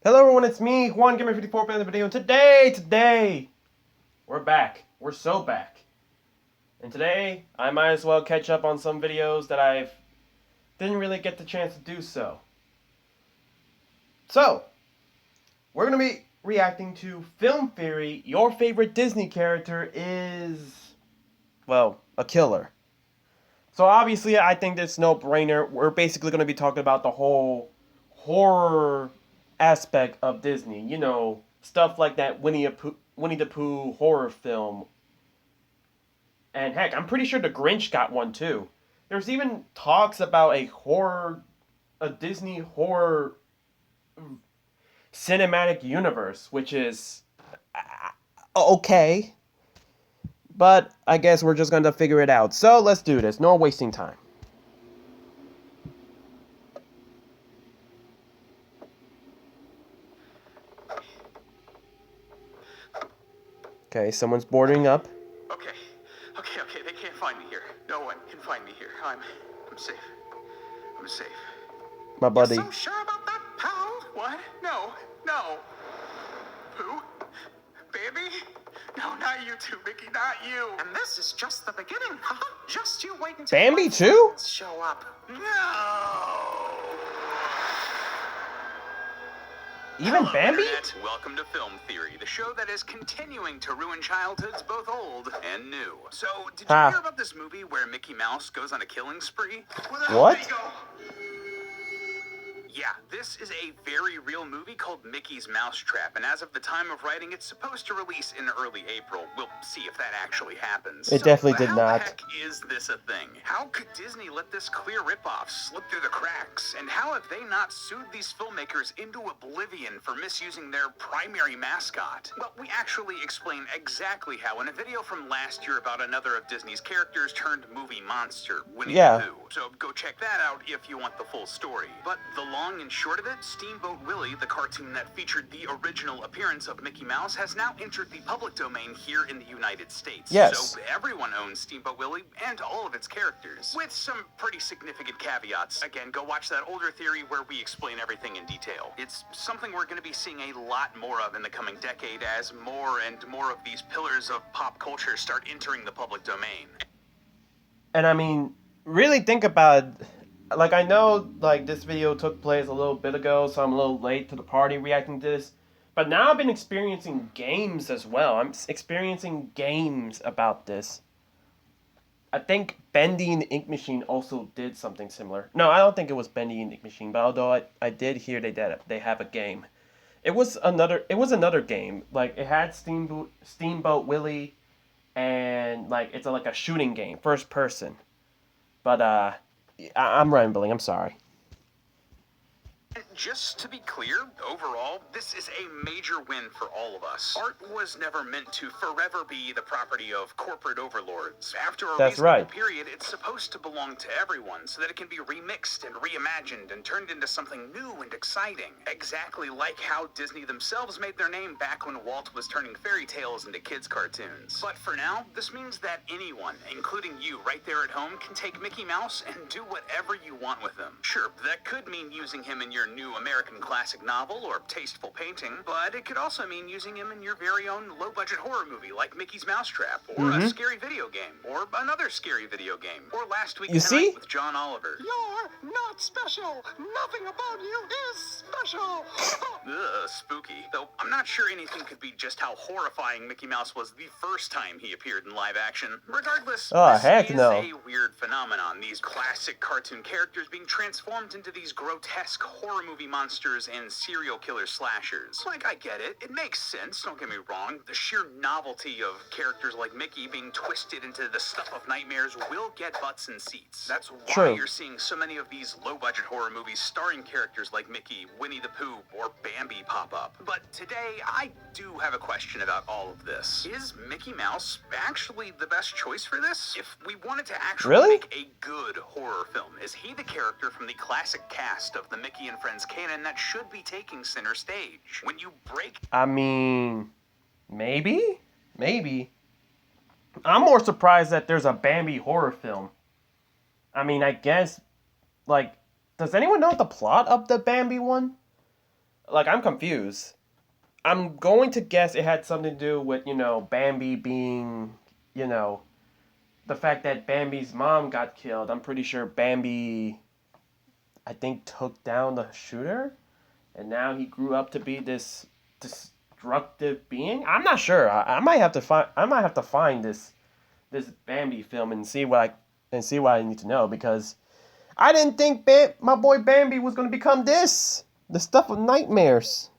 Hello everyone, it's me, Juan Gamer 54 back in the video, and today, we're back. We're so back. And today, I might as well catch up on some videos that I didn't really get the chance to do so. So, we're going to be reacting to Film Theory. Your favorite Disney character is, well, a killer. So obviously, I think it's no brainer. We're basically going to be talking about the whole horror aspect of Disney. You know, stuff like that Winnie the Pooh horror film. And heck, I'm pretty sure the Grinch got one too. There's even talks about a Disney horror cinematic universe, which is okay. But I guess we're just going to figure it out. So let's do this. No wasting time. Okay, someone's boarding up. Okay, they can't find me here. No one can find me here. I'm safe. I'm safe. My buddy. You're so sure about that, pal? What? No. Who? Bambi? No, not you two, Mickey, not you. And this is just the beginning, huh? Just you wait until Bambi too? Show up. No. Even Hello, Bambi? Internet. Welcome to Film Theory, the show that is continuing to ruin childhoods both old and new. So, did you hear about this movie where Mickey Mouse goes on a killing spree? What? Yeah, this is a very real movie called Mickey's Mousetrap, and as of the time of writing, it's supposed to release in early April. We'll see if that actually happens. It definitely did how not. the heck is this a thing? How could Disney let this clear ripoff slip through the cracks? And how have they not sued these filmmakers into oblivion for misusing their primary mascot? Well, we actually explain exactly how in a video from last year about another of Disney's characters turned movie monster, Winnie the Pooh. So go check that out if you want the full story. But the long and short of it, Steamboat Willie, the cartoon that featured the original appearance of Mickey Mouse, has now entered the public domain here in the United States. Yes. So everyone owns Steamboat Willie and all of its characters, with some pretty significant caveats. Again, go watch that older theory where we explain everything in detail. It's something we're going to be seeing a lot more of in the coming decade as more and more of these pillars of pop culture start entering the public domain. And I mean, really think about it. Like, I know, like, this video took place a little bit ago, so I'm a little late to the party reacting to this. But now I've been experiencing games as well. I'm experiencing games about this. I think Bendy and the Ink Machine also did something similar. No, I don't think it was Bendy and the Ink Machine, but although I did hear they have a game. It was another game. Like, it had Steamboat Willie, and, like, it's like a shooting game, first person. But, I'm rambling, I'm sorry. Just to be clear, overall, this is a major win for all of us. Art was never meant to forever be the property of corporate overlords. After a reasonable period, it's supposed to belong to everyone so that it can be remixed and reimagined and turned into something new and exciting. Exactly like how Disney themselves made their name back when Walt was turning fairy tales into kids' cartoons. But for now, this means that anyone, including you right there at home, can take Mickey Mouse and do whatever you want with him. Sure, that could mean using him in your new American classic novel or tasteful painting, but it could also mean using him in your very own low-budget horror movie like Mickey's Mousetrap, or a scary video game, or another scary video game, or Last Week Tonight with John Oliver. You're not special. Nothing about you is special. Ugh, spooky. Though I'm not sure anything could be just how horrifying Mickey Mouse was the first time he appeared in live action. Regardless, this is a weird phenomenon, these classic cartoon characters being transformed into these grotesque horror movie monsters and serial killer slashers. Like, I get it. It makes sense, don't get me wrong. The sheer novelty of characters like Mickey being twisted into the stuff of nightmares will get butts in seats. That's why you're seeing so many of these low-budget horror movies starring characters like Mickey, Winnie the Pooh, or Bambi pop up. But today, I do have a question about all of this. Is Mickey Mouse actually the best choice for this? If we wanted to actually make a good horror film, is he the character from the classic cast of the Mickey and Friends canon that should be taking center stage? When you break... I mean, maybe? Maybe. I'm more surprised that there's a Bambi horror film. I mean, I guess, like, does anyone know the plot of the Bambi one? like, I'm confused. I'm going to guess it had something to do with, you know, Bambi being, you know, the fact that Bambi's mom got killed. I'm pretty sure Bambi, I think, took down the shooter, and now he grew up to be this destructive being. I'm not sure. I might have to find this Bambi film and see what I need to know, because I didn't think my boy Bambi was gonna become this. The stuff of nightmares.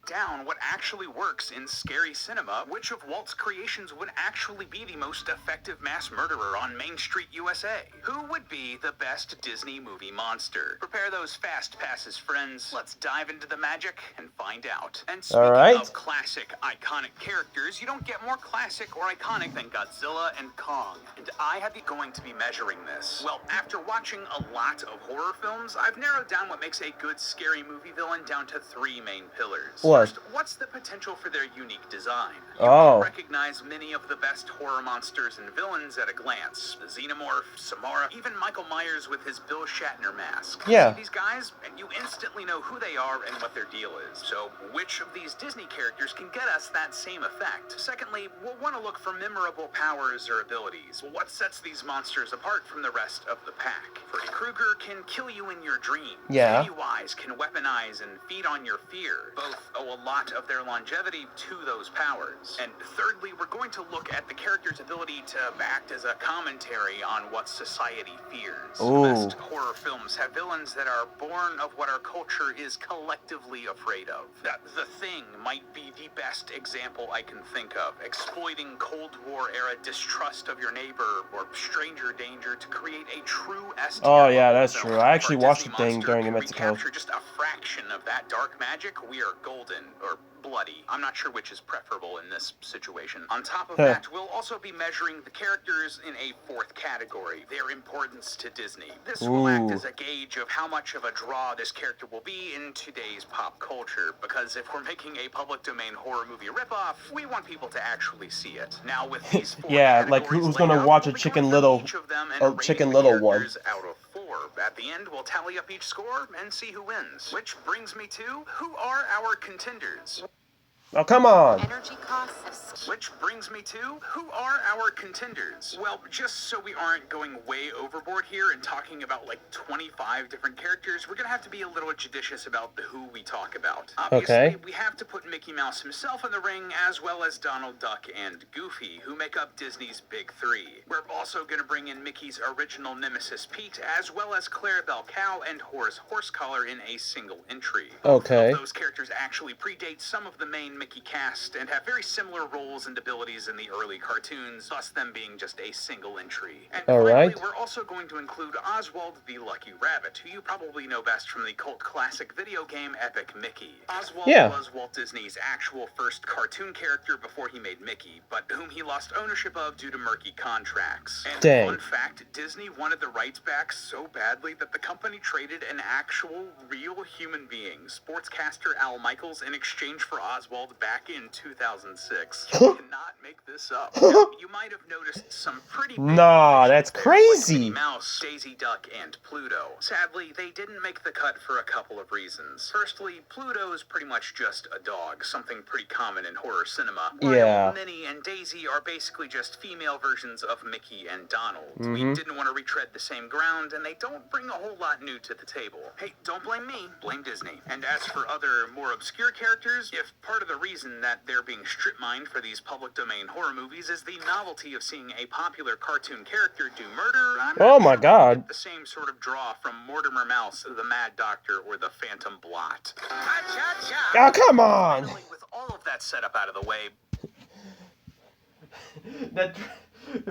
Down what actually works in scary cinema, which of Walt's creations would actually be the most effective mass murderer on Main Street, USA? Who would be the best Disney movie monster? Prepare those fast passes, friends. Let's dive into the magic and find out. And speaking of classic, iconic characters, you don't get more classic or iconic than Godzilla and Kong. And I have going to be measuring this. Well, after watching a lot of horror films, I've narrowed down what makes a good scary movie villain down to 3 main pillars. First, what's the potential for their unique design? You can recognize many of the best horror monsters and villains at a glance. The Xenomorph, Samara, even Michael Myers with his Bill Shatner mask. Yeah. See these guys, and you instantly know who they are and what their deal is. So, which of these Disney characters can get us that same effect? Secondly, we'll want to look for memorable powers or abilities. What sets these monsters apart from the rest of the pack? Freddy Krueger can kill you in your dreams. Yeah. Pennywise can weaponize and feed on your fear. Both owe a lot of their longevity to those powers. And thirdly, we're going to look at the character's ability to act as a commentary on what society fears. Ooh. The best horror films have villains that are born of what our culture is collectively afraid of. The Thing might be the best example I can think of, exploiting Cold War era distrust of your neighbor or stranger danger to create a true S. Oh yeah, that's true. I actually watched The Thing during Mexico. Capture just a fraction of that dark magic, we are golden, or bloody. I'm not sure which is preferable in this situation. On top of that, we'll also be measuring the characters in a 4th category, their importance to Disney. This will act as a gauge of how much of a draw this character will be in today's pop culture, because if we're making a public domain horror movie ripoff, we want people to actually see it. Now with these 4 yeah, like who's gonna watch a Chicken Little one? Out of 4. At the end, we'll tally up each score and see who wins. Which brings me to, who are our contenders? Oh, come on. Energy costs. Which brings me to, who are our contenders? Well, just so we aren't going way overboard here and talking about like 25 different characters, we're gonna have to be a little judicious about the who we talk about. Obviously, we have to put Mickey Mouse himself in the ring, as well as Donald Duck and Goofy, who make up Disney's big 3. We're also gonna bring in Mickey's original nemesis Pete, as well as Clarabelle Cow and Horace Horsecollar in a single entry. Okay. Those characters actually predate some of the main Mickey cast and have very similar roles and abilities in the early cartoons, thus them being just a single entry. And finally, we're also going to include Oswald the Lucky Rabbit, who you probably know best from the cult classic video game Epic Mickey. Oswald was Walt Disney's actual first cartoon character before he made Mickey, but whom he lost ownership of due to murky contracts. And fun fact, Disney wanted the rights back so badly that the company traded an actual, real human being, sportscaster Al Michaels, in exchange for Oswald back in 2006. You cannot make this up. Now, you might have noticed some pretty big that's crazy. Like Minnie Mouse, Daisy Duck, and Pluto. Sadly, they didn't make the cut for a couple of reasons. Firstly, Pluto is pretty much just a dog, something pretty common in horror cinema. While Minnie and Daisy are basically just female versions of Mickey and Donald. We didn't want to retread the same ground, and they don't bring a whole lot new to the table. Hey, don't blame me, blame Disney. And as for other, more obscure characters, if part of the reason that they're being strip-mined for these public domain horror movies is the novelty of seeing a popular cartoon character do murder, I'm not sure the same sort of draw from Mortimer Mouse, the Mad Doctor, or the Phantom Blot. Oh, come on! Finally, with all of that set up out of the way, the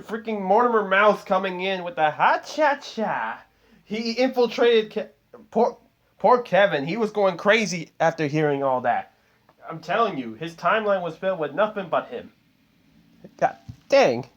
freaking Mortimer Mouse coming in with the ha-cha-cha. He infiltrated poor Kevin. He was going crazy after hearing all that. I'm telling you, his timeline was filled with nothing but him. God dang.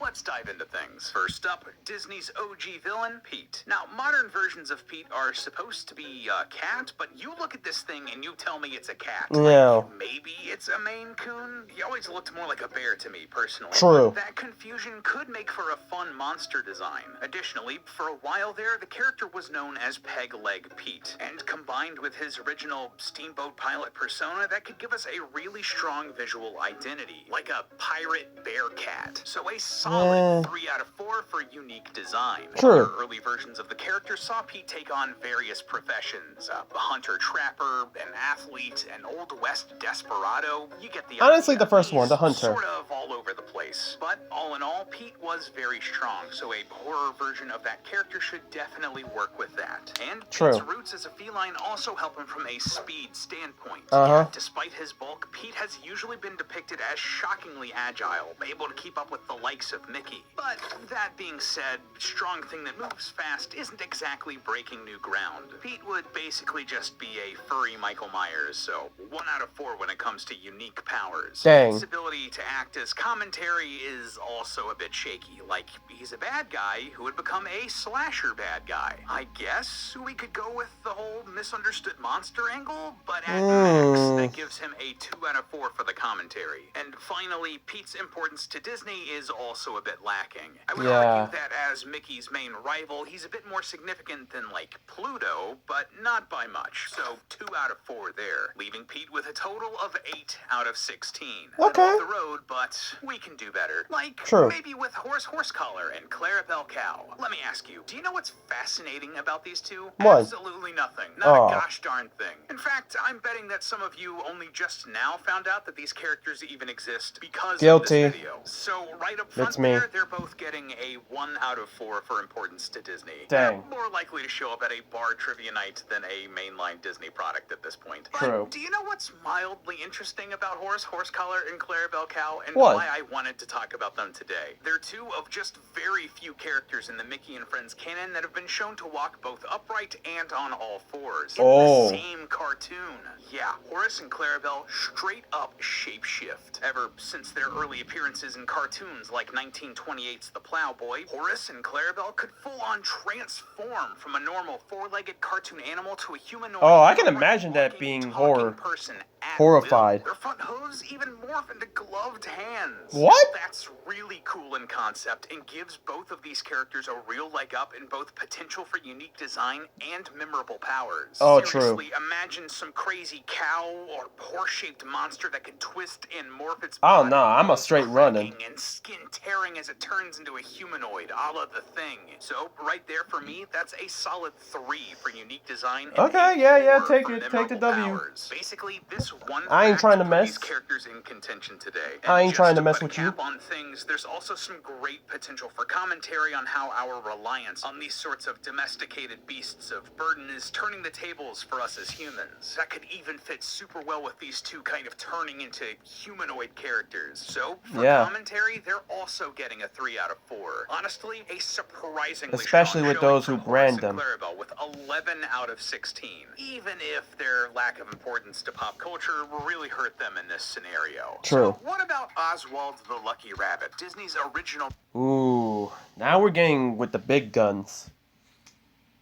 let's dive into things. First up, Disney's OG villain, Pete. Now, modern versions of Pete are supposed to be a cat, but you look at this thing and you tell me it's a cat. No. Like, maybe it's a Maine Coon? He always looked more like a bear to me, personally. True. But that confusion could make for a fun monster design. Additionally, for a while there, the character was known as Peg Leg Pete, and combined with his original steamboat pilot persona, that could give us a really strong visual identity, like a pirate bear cat. So a solid 3 out of 4 for unique design. True. Early versions of the character saw Pete take on various professions: a hunter-trapper, an athlete, an Old West desperado. You get the Honestly, idea. the first one, the He's hunter. sort of all over the place. But all in all, Pete was very strong, so a horror version of that character should definitely work with that. And True. Pete's roots as a feline also help him from a speed standpoint. Uh-huh. Despite his bulk, Pete has usually been depicted as shockingly agile, able to keep up with the likes of Mickey. But that being said, strong thing that moves fast isn't exactly breaking new ground. Pete would basically just be a furry Michael Myers, so 1 out of 4 when it comes to unique powers. Dang. His ability to act as commentary is also a bit shaky. Like, he's a bad guy who would become a slasher bad guy. I guess we could go with the whole misunderstood monster angle, but at max, that gives him a 2 out of 4 for the commentary. And finally, Pete's importance to Disney is also a bit lacking. I would argue that as Mickey's main rival, he's a bit more significant than, like, Pluto, but not by much. So 2 out of 4 there, leaving Pete with a total of 8 out of 16. Okay. Off the road, but we can do better. Like, True. maybe with Horse Collar and Clarabelle Cow. Let me ask you, do you know what's fascinating about these two? What? Absolutely nothing. Not a gosh darn thing. In fact, I'm betting that some of you only just now found out that these characters even exist because of this video. So right up front there, they're both getting a 1 out of 4 for importance to Disney. Dang. They're more likely to show up at a bar trivia night than a mainline Disney product at this point. True. But do you know what's mildly interesting about Horse Collar, and Clarabelle Cow, and what? why I wanted to talk about them today? They're two of just very few characters in the Mickey and Friends canon that have been shown to walk both upright and on all fours in the same cartoon. Yeah, Horace and Clarabelle straight up shapeshift. Ever since their early appearances in cartoons like 1928's The Plowboy, Horace and Clarabelle could full-on transform from a normal 4-legged cartoon animal to a humanoid. Oh, I can imagine that being horrified. Their front hooves even morph into gloved hands. What? That's really cool in concept and gives both of these characters a real leg up in both potential for unique design and memorable powers. Oh, seriously, imagine some crazy cow or horse-shaped monster that can twist and morph its Oh body, no, I'm a straight running. and skin tearing as it turns into a humanoid, a la The Thing. So right there for me, that's a solid 3 for unique design. Okay, yeah, take it, take the W. Powers. Basically, this one I ain't trying to put mess. these characters in contention today. I ain't trying to just mess put a with you. cap on things, there's also some great potential for commentary on how our reliance on these sorts of domesticated beasts of burden is turning the tables for us as humans. That could even fit super well with these two kind of turning into humanoid characters. So, for commentary, they're also getting a 3 out of 4. Honestly, a surprisingly especially strong with those who showing from brand Horace and them. Clarabelle with 11 out of 16. Even if their lack of importance to pop culture really hurt them in this scenario. True. So what about Oswald the Lucky Rabbit, Disney's original... Ooh, now we're getting with the big guns.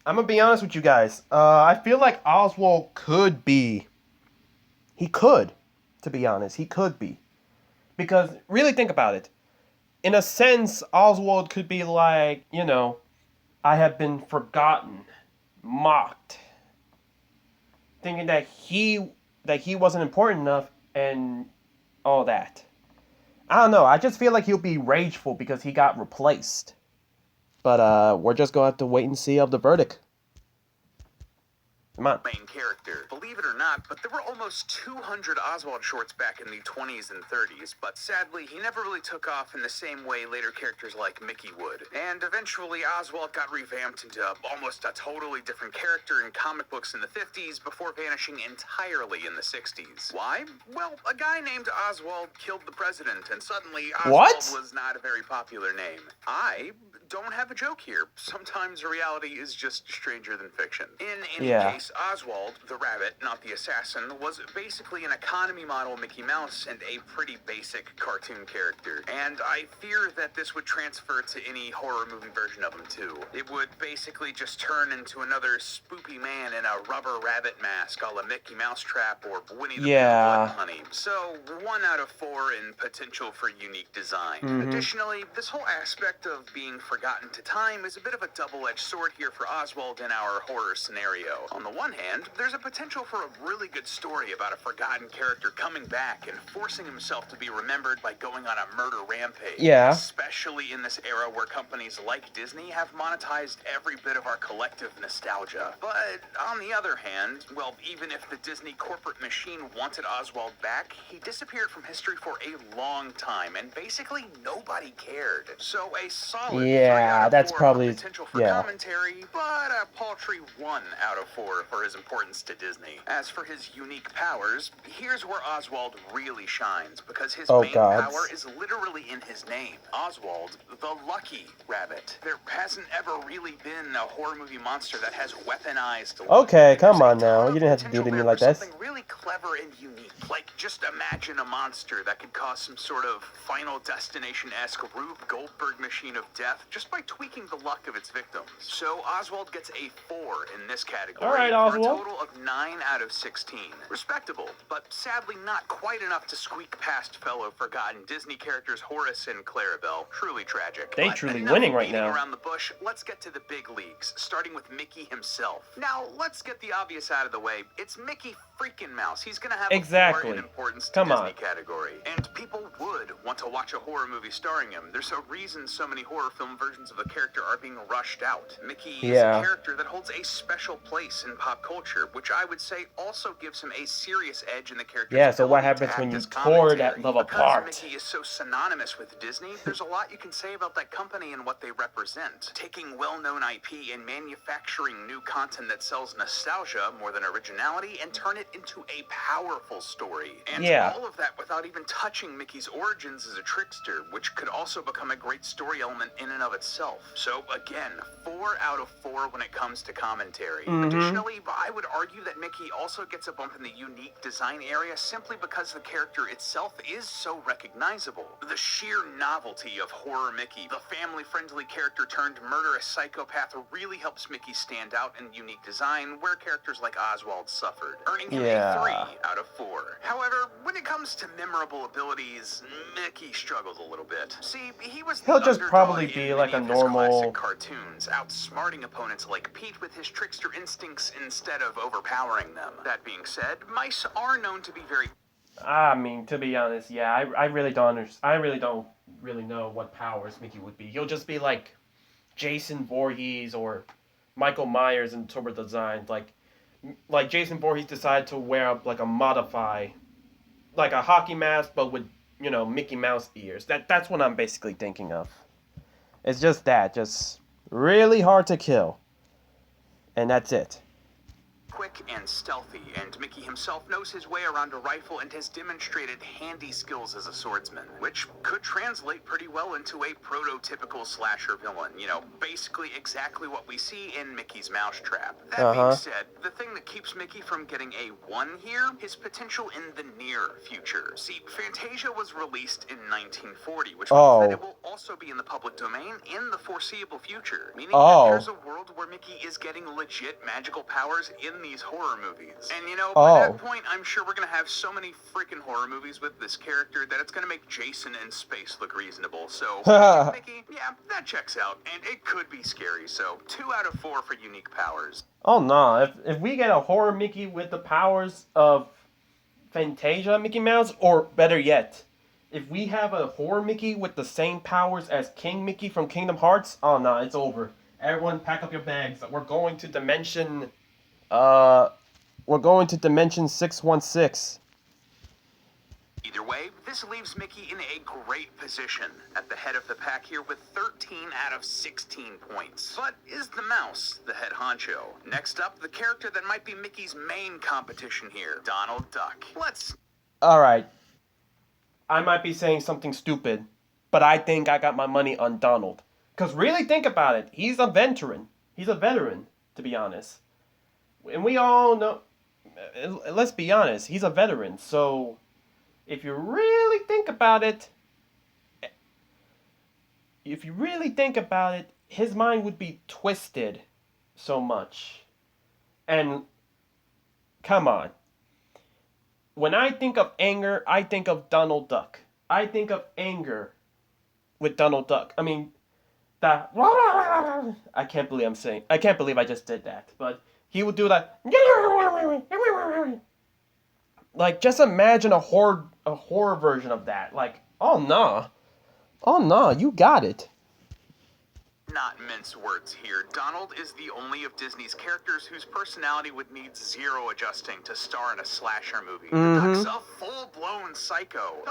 I'm gonna be honest with you guys. I feel like Oswald could be. He could, to be honest. He could be. Because, really think about it. In a sense, Oswald could be like, you know, I have been forgotten, mocked. Thinking that he wasn't important enough and all that. I don't know. I just feel like he'll be rageful because he got replaced. But we're just going to have to wait and see of the verdict. Come on. Main character. Believe it or not, but there were almost 200 Oswald shorts back in the 20s and 30s, but sadly, he never really took off in the same way later characters like Mickey would. And eventually, Oswald got revamped into almost a totally different character in comic books in the 50s before vanishing entirely in the 60s. Why? Well, a guy named Oswald killed the president, and suddenly Oswald was not a very popular name. I don't have a joke here. Sometimes reality is just stranger than fiction. In any case, case, Oswald, the rabbit, not the assassin, was basically an economy model Mickey Mouse and a pretty basic cartoon character. And I fear that this would transfer to any horror movie version of him too. It would basically just turn into another spoopy man in a rubber rabbit mask a la Mickey Mousetrap or Winnie the Pooh Blood and Honey. So 1 out of 4 in potential for unique design. Additionally, this whole aspect of being forgotten to time is a bit of a double-edged sword here for Oswald in our horror scenario. On the one hand, there's a potential for a really good story about a forgotten character coming back and forcing himself to be remembered by going on a murder rampage. Yeah. Especially in this era where companies like Disney have monetized every bit of our collective nostalgia. But on the other hand, well, even if the Disney corporate machine wanted Oswald back, he disappeared from history for a long time, and basically nobody cared. So a solid 3 out of 4 that's probably potential for commentary, but a paltry 1 out of 4 for his importance to Disney. As for his unique powers, here's where Oswald really shines, because his main power is literally in his name. Oswald, the Lucky Rabbit. There hasn't ever really been a horror movie monster that has weaponized luck. Okay, come on now. You didn't have to do it to me like this. Something really clever and unique. Like, just imagine a monster that could cause some sort of Final Destination-esque Rube Goldberg machine of death just by tweaking the luck of its victims. So Oswald gets a 4 in this category. All right, Oswald. For a total of 9 out of 16. Respectable, but sadly not quite enough to squeak past fellow forgotten Disney characters Horace and Clarabelle. Truly tragic. They truly winning right now. Around the bush, let's get to the big leagues, starting with Mickey himself. Now, let's get the obvious out of the way. It's Mickey freaking Mouse. He's gonna have a 4 in importance to Disney category. And people would want to watch a horror movie starring him. There's a reason so many horror film versions of the character are being rushed out. Mickey is a character that holds a special place in pop culture, which I would say also gives him a serious edge in the character's so what happens when you tore that love apart? Because Mickey is so synonymous with Disney, there's a lot you can say about that company and what they represent. Taking well-known IP and manufacturing new content that sells nostalgia more than originality and turn it into a powerful story. And all of that without even touching Mickey's origins as a trickster, which could also become a great story element in and of itself. So again, 4 out of 4 when it comes to commentary. Additionally, I would argue that Mickey also gets a bump in the unique design area simply because the character itself is so recognizable. The sheer novelty of horror Mickey, the family-friendly character turned murderous psychopath, really helps Mickey stand out in unique design where characters like Oswald suffered, earning him a 3 out of 4. However, when it comes to memorable abilities, Mickey struggles a little bit. See, he'll just probably be like a normal classic cartoons, outsmarting opponents like Pete with his trickster instincts instead of overpowering them. That being said, mice are known to be very... I mean, to be honest, I really don't know what powers Mickey would be. He'll just be like Jason Voorhees or Michael Myers in Turbo Designs. Like Jason Voorhees decided to wear like a hockey mask, but with Mickey Mouse ears. That's what I'm basically thinking of. It's just really hard to kill, and that's it. Quick and stealthy, and Mickey himself knows his way around a rifle and has demonstrated handy skills as a swordsman, which could translate pretty well into a prototypical slasher villain. Basically exactly what we see in Mickey's Mousetrap. That being said, the thing that keeps Mickey from getting a 1 here is potential in the near future. See, Fantasia was released in 1940, which means that it will also be in the public domain in the foreseeable future, meaning that there's a world where Mickey is getting legit magical powers in these horror movies. And by that point, I'm sure we're gonna have so many freaking horror movies with this character that it's gonna make Jason in space look reasonable. So, Mickey, that checks out. And it could be scary, so 2 out of 4 for unique powers. Oh no, if we get a horror Mickey with the powers of Fantasia Mickey Mouse, or better yet, if we have a horror Mickey with the same powers as King Mickey from Kingdom Hearts, oh no, it's over. Everyone pack up your bags. We're going to Dimension 616. Either way, this leaves Mickey in a great position at the head of the pack here with 13 out of 16 points. But is the mouse the head honcho? Next up, the character that might be Mickey's main competition here, Donald Duck. Alright. I might be saying something stupid, but I think I got my money on Donald. Because really think about it, he's a veteran. He's a veteran, to be honest. And we all know, let's be honest, he's a veteran. So if you really think about it, his mind would be twisted so much. And come on. When I think of anger, I think of Donald Duck. I think of anger with Donald Duck. I mean, that. I can't believe I just did that. But he would do that. Like, just imagine a horror version of that. Like, oh no, you got it. Not mince words here. Donald is the only of Disney's characters whose personality would need zero adjusting to star in a slasher movie. The Duck's a full-blown psycho.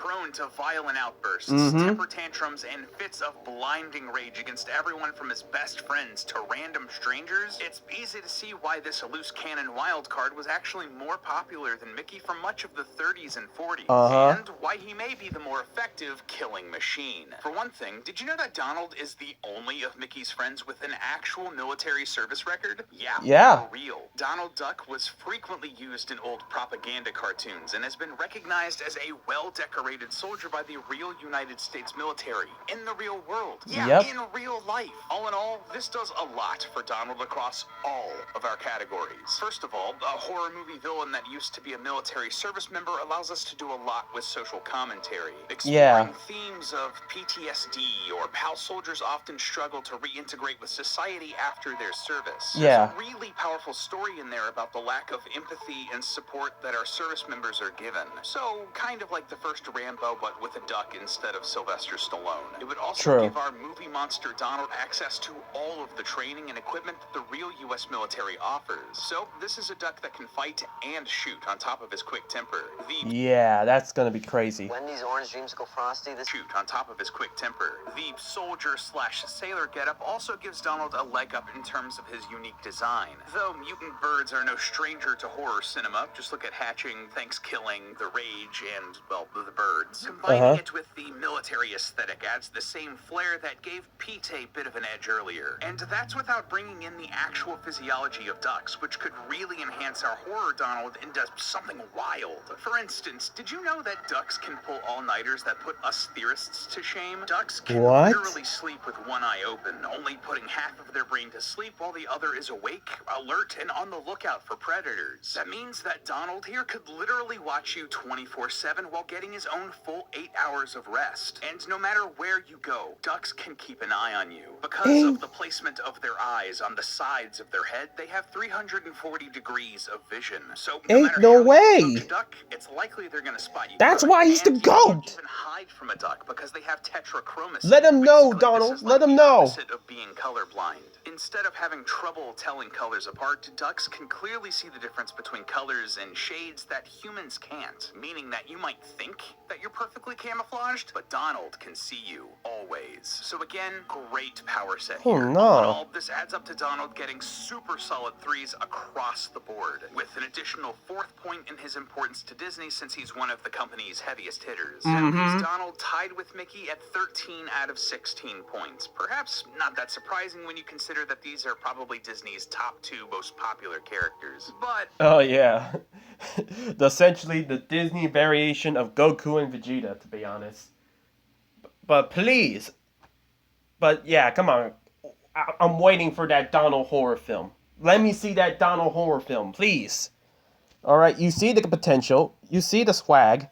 Prone to violent outbursts, temper tantrums, and fits of blinding rage against everyone from his best friends to random strangers. It's easy to see why this loose cannon wildcard was actually more popular than Mickey for much of the 30s and 40s, and why he may be the more effective killing machine. For one thing, did you know that Donald is the only of Mickey's friends with an actual military service record? Yeah. For real. Donald Duck was frequently used in old propaganda cartoons and has been recognized as a well-decorated soldier by the real United States military in the real world. In real life. All in all, this does a lot for Donald across all of our categories. First of all, a horror movie villain that used to be a military service member allows us to do a lot with social commentary, exploring themes of PTSD or how soldiers often struggle to reintegrate with society after their service. There's a really powerful story in there about the lack of empathy and support that our service members are given. So, kind of like the first Rambo, but with a duck instead of Sylvester Stallone. It would also give our movie monster Donald access to all of the training and equipment that the real U.S. military offers. So, this is a duck that can fight and shoot on top of his quick temper. That's gonna be crazy. Wendy's orange dreamsicle frosty. Shoot on top of his quick temper. The soldier/sailor getup also gives Donald a leg up in terms of his unique design. Though mutant birds are no stranger to horror cinema, just look at Hatching, Thanksgiving, The Rage, and, well, the birds. Combining it with the military aesthetic adds the same flair that gave Pete a bit of an edge earlier. And that's without bringing in the actual physiology of ducks, which could really enhance our horror Donald into something wild. For instance, did you know that ducks can pull all-nighters that put us theorists to shame? Ducks can literally sleep with one eye open, only putting half of their brain to sleep while the other is awake, alert, and on the lookout for predators. That means that Donald here could literally watch you 24/7 while getting his own full 8 hours of rest. And no matter where you go, ducks can keep an eye on you. Because of the placement of their eyes on the sides of their head, they have 340 degrees of vision. So no matter how you approach a duck, it's likely they're going to spot you. That's why he's the GOAT! You can't even hide from a duck because they have tetrachromacy. Let him know, Donald. Let him know. Opposite of being colorblind. Instead of having trouble telling colors apart, ducks can clearly see the difference between colors and shades that humans can't. Meaning that you might think that you're perfectly camouflaged, but Donald can see you always. So again, great power set here. Oh no. All in all, this adds up to Donald getting super solid 3s across the board, with an additional 4th point in his importance to Disney since he's one of the company's heaviest hitters. That leaves Donald tied with Mickey at 13 out of 16 points. Perhaps not that surprising when you consider that these are probably Disney's top 2 most popular characters, but... Oh yeah. Essentially the Disney variation of Goku and Vegeta, to be honest. But please. But yeah, come on. I'm waiting for that Donald horror film. Let me see that Donald horror film, please. Alright, you see the potential. You see the swag.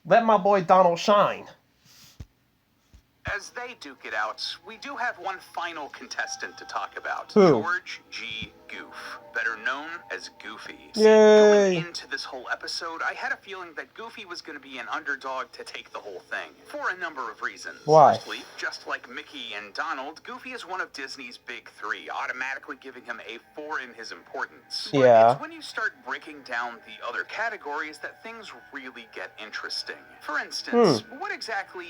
Let my boy Donald shine. As they duke it out, we do have one final contestant to talk about. Who? George G. Goof, better known as Goofy. Yay! Going into this whole episode, I had a feeling that Goofy was going to be an underdog to take the whole thing, for a number of reasons. Why? Firstly, just like Mickey and Donald, Goofy is one of Disney's big 3, automatically giving him a 4 in his importance. But it's when you start breaking down the other categories that things really get interesting. For instance, what exactly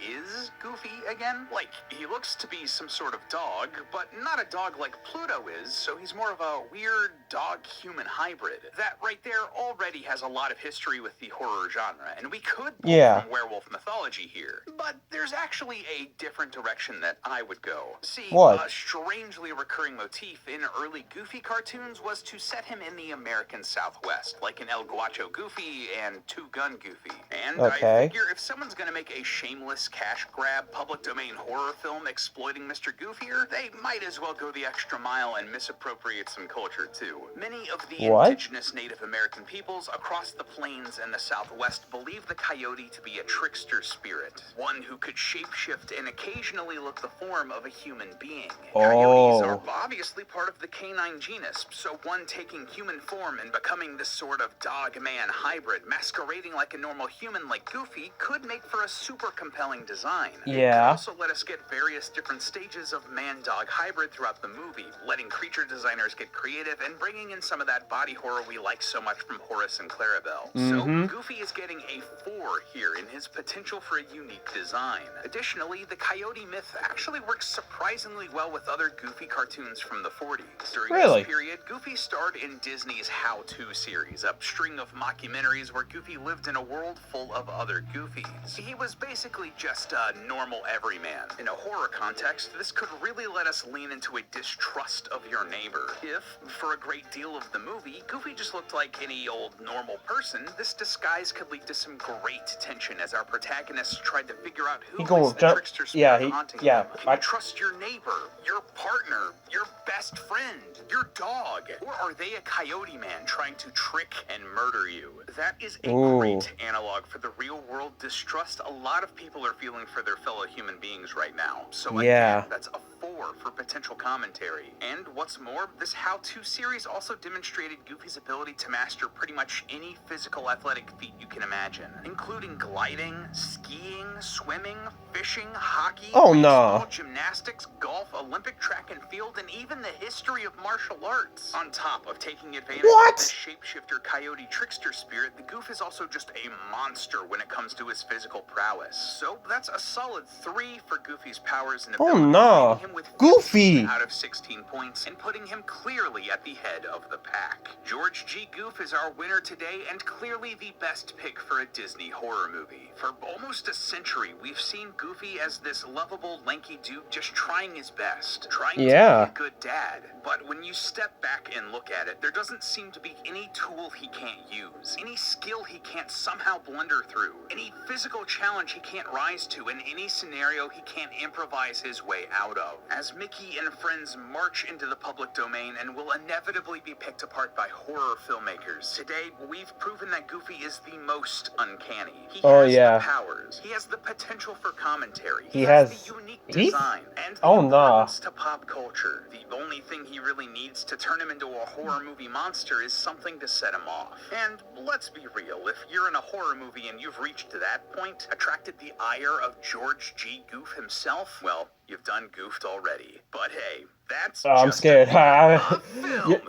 is Goofy again? Like, he looks to be some sort of dog, but not a dog like Pluto is, so he's more of a weird dog human hybrid. That right there already has a lot of history with the horror genre, and we could pull from werewolf mythology here. But there's actually a different direction that I would go. See, a strangely recurring motif in early Goofy cartoons was to set him in the American Southwest, like in El Guacho Goofy and Two Gun Goofy. And I figure if someone's gonna make a shameless cash grab public domain horror film exploiting Mr. Goofier, they might as well go the extra mile and misappropriate some culture too. Many of the indigenous Native American peoples across the plains and the Southwest believe the coyote to be a trickster spirit, one who could shapeshift and occasionally look the form of a human being. Coyotes are obviously part of the canine genus, so one taking human form and becoming this sort of dog-man hybrid masquerading like a normal human like Goofy could make for a super compelling design. It could also let us get various different stages of man-dog hybrid throughout the movie, letting creature designers get creative and bringing in some of that body horror we like so much from Horace and Clarabelle. So Goofy is getting a 4 here in his potential for a unique design. Additionally, the coyote myth actually works surprisingly well with other Goofy cartoons from the 40s. During this period, Goofy starred in Disney's How To series, a string of mockumentaries where Goofy lived in a world full of other Goofies. He was basically just a normal everyman. In a horror context, this could really let us lean into a distrust of your neighbor. If, for a great deal of the movie, Goofy just looked like any old normal person, this disguise could lead to some great tension as our protagonists tried to figure out who is the trickster spirit haunting them. Can you trust your neighbor, your partner, your best friend, your dog? Or are they a coyote man trying to trick and murder you? That is a great analog for the real world distrust a lot of people are feeling for their fellow human beings right now. So again, that's a 4 for potential commentary. And what's more, this how-to series also demonstrated Goofy's ability to master pretty much any physical athletic feat you can imagine, including gliding, skiing, swimming, fishing, hockey, baseball, gymnastics, golf, Olympic track and field, and even the history of martial arts. On top of taking advantage of the shapeshifter coyote trickster spirit, the Goof is also just a monster when it comes to his physical prowess. So that's a solid 3 for Goofy's powers and abilities, him with Goofy out of 16 points and putting him clearly at the head of the pack. George G. Goof is our winner today and clearly the best pick for a Disney horror movie. For almost a century, we've seen Goofy as this lovable, lanky dude just trying his best, trying to be a good dad. But when you step back and look at it, there doesn't seem to be any tool he can't use, any skill he can't somehow blunder through, any physical challenge he can't rise to, and any scenario he can't improvise his way out of. As Mickey and friends march into the public domain and will inevitably be picked apart by horror filmmakers, today we've proven that Goofy is the most uncanny. He has the powers, he has the potential for commentary, he has the unique design, and the importance to pop culture. The only thing he really needs to turn him into a horror movie monster is something to set him off. And let's be real, if you're in a horror movie and you've reached to that point, attracted the ire of George G. Goof himself, well, you've done goofed already. But hey, that's I'm scared.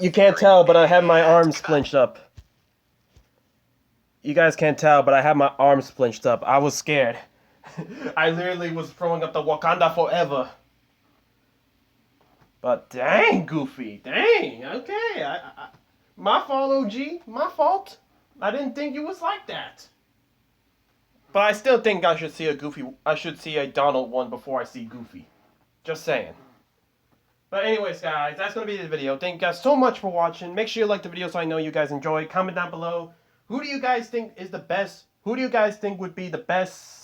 You can't tell, but I have my arms flinched up. You guys can't tell, but I have my arms flinched up. I was scared. I literally was throwing up the Wakanda forever. But dang, Goofy. Dang. Okay. My fault, OG. My fault. I didn't think it was like that. But I still think I should see a Goofy. I should see a Donald one before I see Goofy. Just saying. But anyways, guys, that's going to be the video. Thank you guys so much for watching. Make sure you like the video so I know you guys enjoyed. Comment down below. Who do you guys think is the best? Who do you guys think would be the best?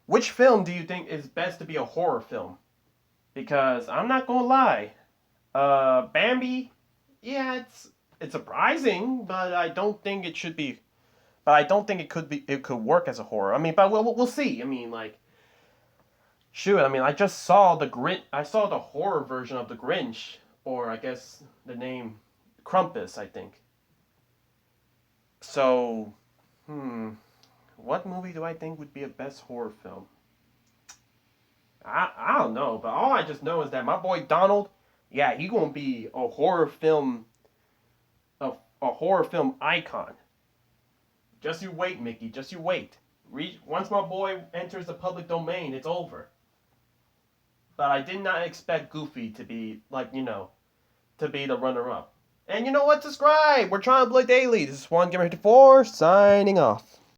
Which film do you think is best to be a horror film? Because I'm not going to lie. Bambi, yeah, it's surprising, but I don't think it should be. But I don't think it could work as a horror. I mean, but we'll see. I mean, like, shoot. I mean, I just saw I saw the horror version of the Grinch, or I guess the name Krampus, I think. So, what movie do I think would be a best horror film? I don't know, but all I just know is that my boy Donald, yeah, he gonna be a horror film, a horror film icon. Just you wait, Mickey. Just you wait. Once my boy enters the public domain, it's over. But I did not expect Goofy to be, like, you know, to be the runner-up. And you know what? Subscribe! We're trying to play daily. This is One Gamer 54 signing off.